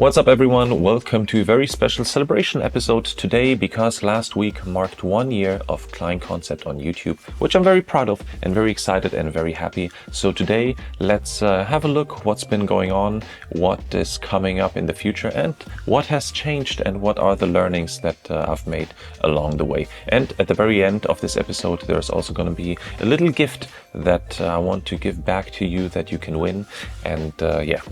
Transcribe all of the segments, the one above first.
What's up everyone, welcome to a very special celebration episode today because last week marked 1 year of Klein Concept on YouTube, which I'm very proud of and very excited and very happy. So today let's have a look what's been going on, what is coming up in the future and what has changed and what are the learnings that I've made along the way. And at the very end of this episode there's also going to be a little gift that I want to give back to you that you can win, and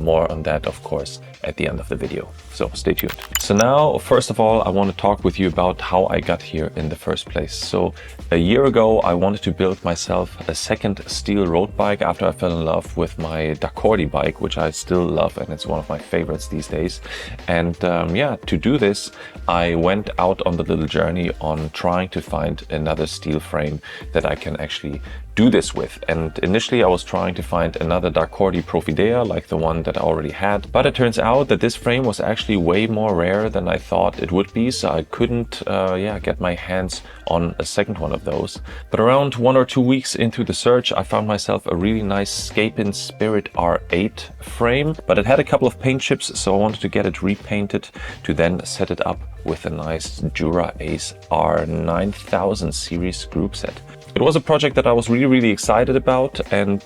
more on that of course at the end of the video, so stay tuned. So now, first of all, I want to talk with you about how I got here in the first place. So a year ago I wanted to build myself a second steel road bike after I fell in love with my Dacordi bike, which I still love and it's one of my favorites these days. And to do this I went out on the little journey on trying to find another steel frame that I can actually do this with. And initially I was trying to find another Dacordi Profidea like the one that I already had, but it turns out that this frame was actually way more rare than I thought it would be, so I couldn't get my hands on a second one of those. But around 1 or 2 weeks into the search I found myself a really nice Scapin Spirit R8 frame, but it had a couple of paint chips, so I wanted to get it repainted to then set it up with a nice Jura Ace R9000 series group set. It was a project that I was really excited about, and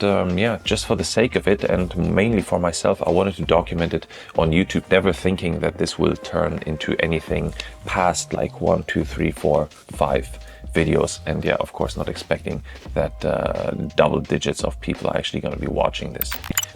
just for the sake of it and mainly for myself I wanted to document it on YouTube, never thinking that this will turn into anything past like 1, 2, 3, 4, 5 videos, and of course not expecting that double digits of people are actually going to be watching this.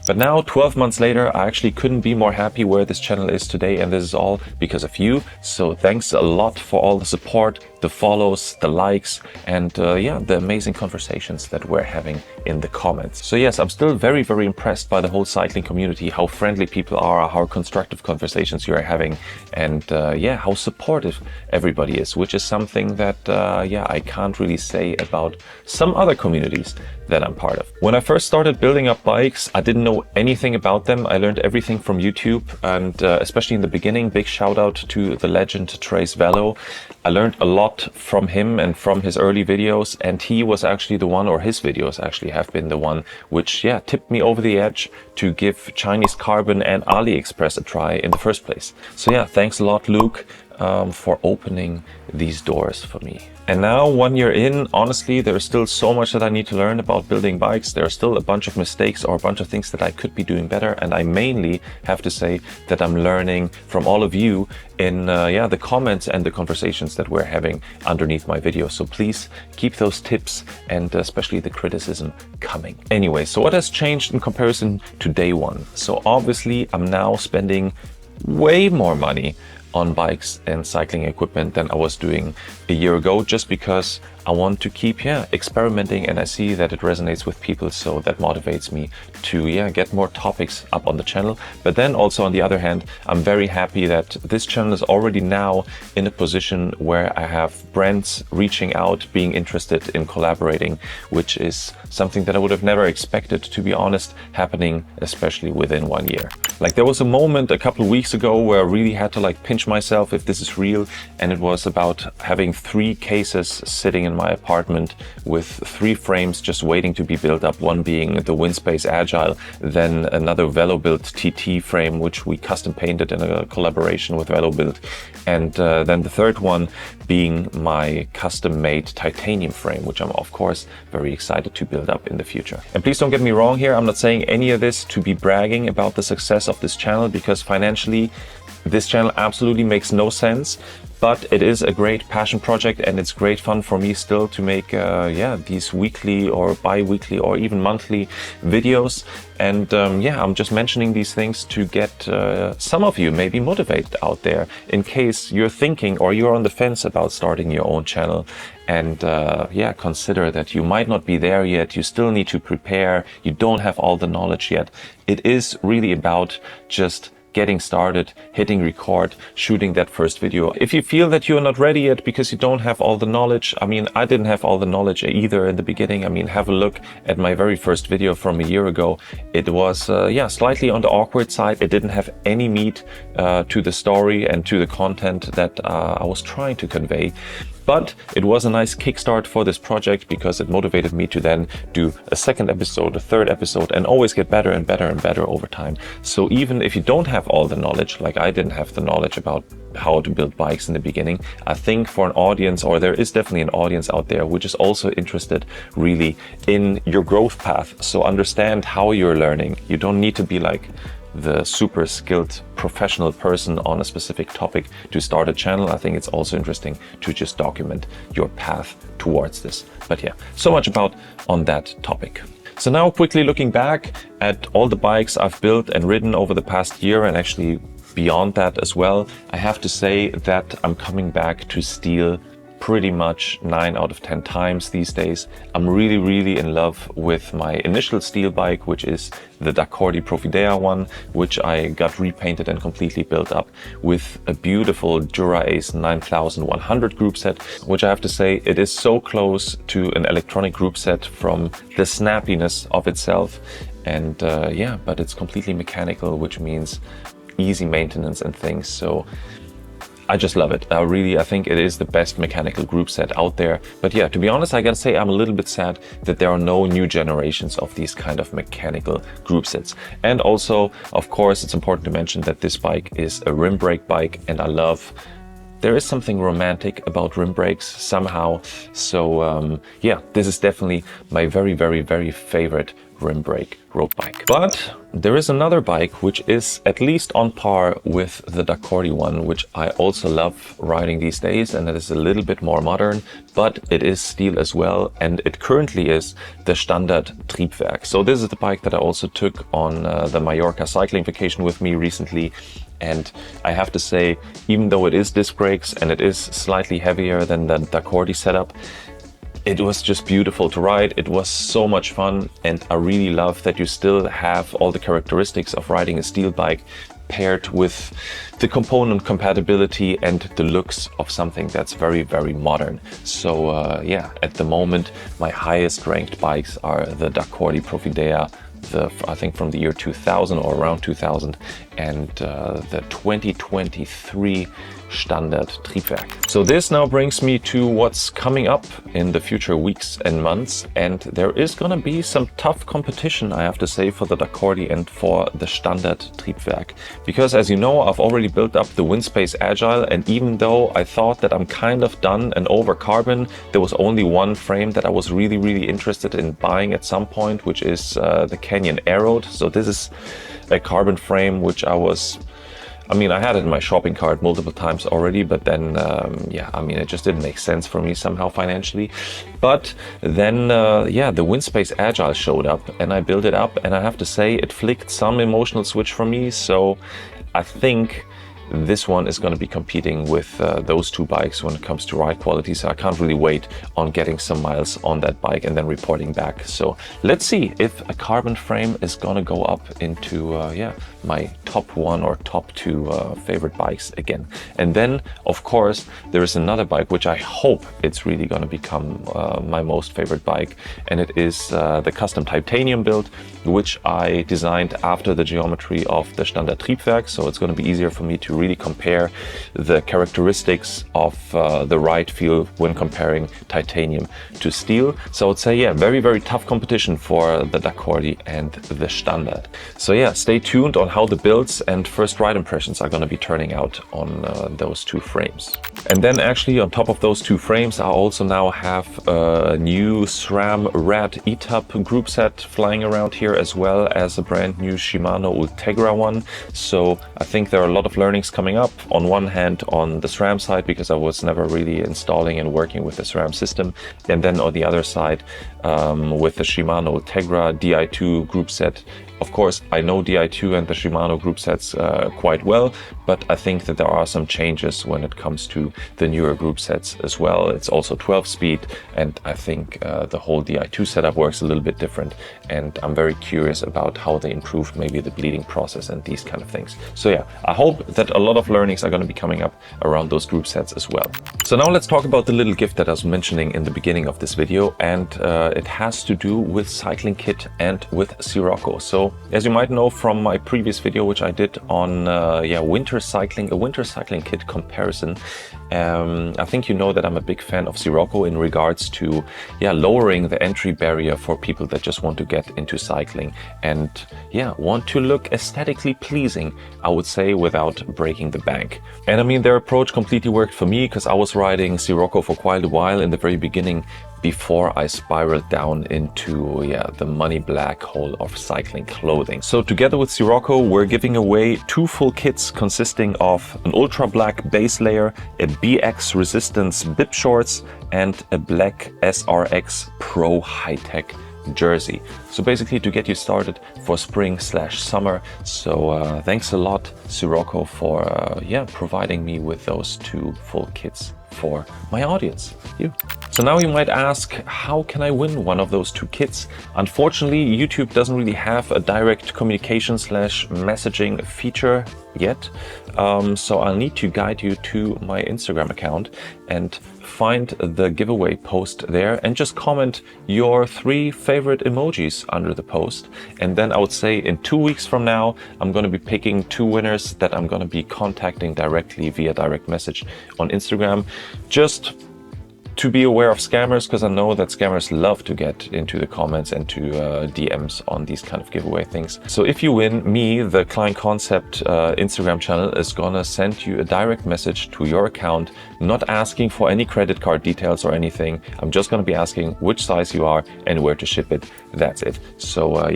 But now 12 months later I actually couldn't be more happy where this channel is today, and this is all because of you. So thanks a lot for all the support, the follows, the likes, and the amazing conversations that we're having in the comments. So yes, I'm still very impressed by the whole cycling community, how friendly people are, how constructive conversations you are having, and how supportive everybody is, which is something that I can't really say about some other communities that I'm part of. When I first started building up bikes, I didn't know anything about them. I learned everything from YouTube, and especially in the beginning, big shout out to the legend Trace Velo. I learned a lot from him and from his early videos, and he was actually the one, or his videos actually have been the one, which tipped me over the edge to give Chinese carbon and AliExpress a try in the first place. So thanks a lot, Luke, for opening these doors for me. And now 1 year in, honestly, there's still so much that I need to learn about building bikes. There are still a bunch of mistakes or a bunch of things that I could be doing better, and I mainly have to say that I'm learning from all of you in the comments and the conversations that we're having underneath my videos. So please keep those tips and especially the criticism coming. Anyway, so what has changed in comparison to day one? So obviously I'm now spending way more money on bikes and cycling equipment than I was doing a year ago, just because I want to keep experimenting, and I see that it resonates with people, so that motivates me to get more topics up on the channel. But then also on the other hand, I'm very happy that this channel is already now in a position where I have brands reaching out, being interested in collaborating, which is something that I would have never expected, to be honest, happening especially within 1 year. Like, there was a moment a couple of weeks ago where I really had to pinch myself if this is real, and it was about having 3 cases sitting in my apartment with 3 frames just waiting to be built up, one being the Windspace Agile, then another VeloBuild TT frame which we custom painted in a collaboration with VeloBuild, and then the third one being my custom made titanium frame, which I'm of course very excited to build up in the future. And please don't get me wrong here, I'm not saying any of this to be bragging about the success of this channel, because financially this channel absolutely makes no sense, but it is a great passion project, and it's great fun for me still to make these weekly or bi-weekly or even monthly videos. And I'm just mentioning these things to get some of you maybe motivated out there, in case you're thinking or you're on the fence about starting your own channel, and consider that you might not be there yet, you still need to prepare, you don't have all the knowledge yet. It is really about just getting started, hitting record, shooting that first video. If you feel that you're not ready yet because you don't have all the knowledge, I mean, I didn't have all the knowledge either in the beginning. I mean, have a look at my very first video from a year ago. It was, slightly on the awkward side. It didn't have any meat to the story and to the content that I was trying to convey. But it was a nice kickstart for this project because it motivated me to then do a second episode, a third episode, and always get better and better and better over time. So even if you don't have all the knowledge, like I didn't have the knowledge about how to build bikes in the beginning, I think for an audience, or there is definitely an audience out there which is also interested really in your growth path. So understand how you're learning. You don't need to be like the super skilled professional person on a specific topic to start a channel. I think it's also interesting to just document your path towards this. But yeah, so much about on that topic. So now quickly looking back at all the bikes I've built and ridden over the past year, and actually beyond that as well, I have to say that I'm coming back to steel pretty much 9 out of 10 times these days. I'm really in love with my initial steel bike, which is the Dacordi Profidea one, which I got repainted and completely built up with a beautiful Dura Ace 9100 group set, which I have to say, it is so close to an electronic group set from the snappiness of itself. And yeah, but it's completely mechanical, which means easy maintenance and things. So I just love it. I think it is the best mechanical group set out there. But yeah, to be honest, I gotta say I'm a little bit sad that there are no new generations of these kind of mechanical group sets. And also, of course, it's important to mention that this bike is a rim brake bike, and there is something romantic about rim brakes somehow. So yeah, this is definitely my very favorite rim brake road bike. But there is another bike which is at least on par with the Dacordi one, which I also love riding these days, and it is a little bit more modern, but it is steel as well, and it currently is the Standard Triebwerk. So this is the bike that I also took on the Mallorca cycling vacation with me recently. And I have to say, even though it is disc brakes and it is slightly heavier than the Dacordi setup, it was just beautiful to ride. It was so much fun, and I really love that you still have all the characteristics of riding a steel bike paired with the component compatibility and the looks of something that's very modern. So yeah, at the moment my highest ranked bikes are the Dacordi Profidea, I think from the year 2000 or around 2000, and the 2023 Standard Triebwerk. So this now brings me to what's coming up in the future weeks and months, and there is gonna be some tough competition, I have to say, for the Dacordi and for the Standard Triebwerk. Because as you know, I've already built up the Windspace Agile, and even though I thought that I'm kind of done and over carbon, there was only one frame that I was really interested in buying at some point, which is the Canyon Aeroad. So this is a carbon frame which I mean, I had it in my shopping cart multiple times already, but then, yeah, I mean, it just didn't make sense for me somehow financially. But then, yeah, the Windspace Agile showed up and I built it up, and I have to say it flicked some emotional switch for me. So I think this one is going to be competing with those two bikes when it comes to ride quality. So I can't really wait on getting some miles on that bike and then reporting back. So let's see if a carbon frame is going to go up into yeah, my top 1 or top 2 favorite bikes again. And then of course there is another bike which I hope it's really going to become my most favorite bike, and it is the custom titanium build, which I designed after the geometry of the Standard Triebwerk. So it's going to be easier for me to really compare the characteristics of the ride feel when comparing titanium to steel. So I'd say, yeah, very tough competition for the Dacordi and the Standard. So yeah, stay tuned on how the builds and first ride impressions are going to be turning out on those two frames. And then actually on top of those two frames, I also now have a new SRAM Rad ETAP group set flying around here, as well as a brand new Shimano Ultegra one. So I think there are a lot of learnings coming up. On one hand, on the SRAM side, because I was never really installing and working with the SRAM system. And then on the other side, with the Shimano Ultegra Di2 group set. Of course, I know Di2 and the Shimano group sets quite well, but I think that there are some changes when it comes to the newer group sets as well. It's also 12-speed, and I think the whole Di2 setup works a little bit different, and I'm very curious about how they improved maybe the bleeding process and these kind of things. So yeah, I hope that a lot of learnings are going to be coming up around those group sets as well. So now let's talk about the little gift that I was mentioning in the beginning of this video, and it has to do with cycling kit and with Sirocco. So So as you might know from my previous video, which I did on winter cycling, a winter cycling kit comparison, I think you know that I'm a big fan of Sirocco in regards to lowering the entry barrier for people that just want to get into cycling and want to look aesthetically pleasing, I would say, without breaking the bank. And I mean, their approach completely worked for me because I was riding Sirocco for quite a while in the very beginning, before I spiraled down into the money black hole of cycling clothing. So together with Sirocco, we're giving away 2 full kits consisting of an ultra black base layer, a BX resistance bib shorts, and a black SRX Pro high-tech jersey. So basically to get you started for spring/summer. So thanks a lot, Sirocco, for providing me with those 2 full kits for my audience, you. So now you might ask, how can I win one of those 2 kits? Unfortunately, YouTube doesn't really have a direct communication/messaging feature yet. So I'll need to guide you to my Instagram account and find the giveaway post there and just comment your 3 favorite emojis under the post. And then I would say in 2 weeks from now, I'm going to be picking 2 winners that I'm going to be contacting directly via direct message on Instagram, just to be aware of scammers, because I know that scammers love to get into the comments and to DMs on these kind of giveaway things. So if you win, me, the Klein Concept Instagram channel, is gonna send you a direct message to your account, not asking for any credit card details or anything. I'm just gonna be asking which size you are and where to ship it. That's it. So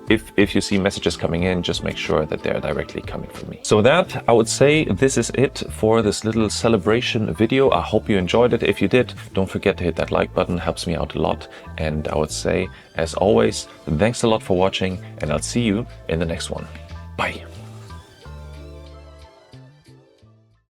if you see messages coming in, just make sure that they're directly coming from me. So that, I would say, this is it for this little celebration video. I hope you enjoyed it. If you did, don't forget to hit that like button, helps me out a lot. And I would say, as always, thanks a lot for watching, and I'll see you in the next one. Bye.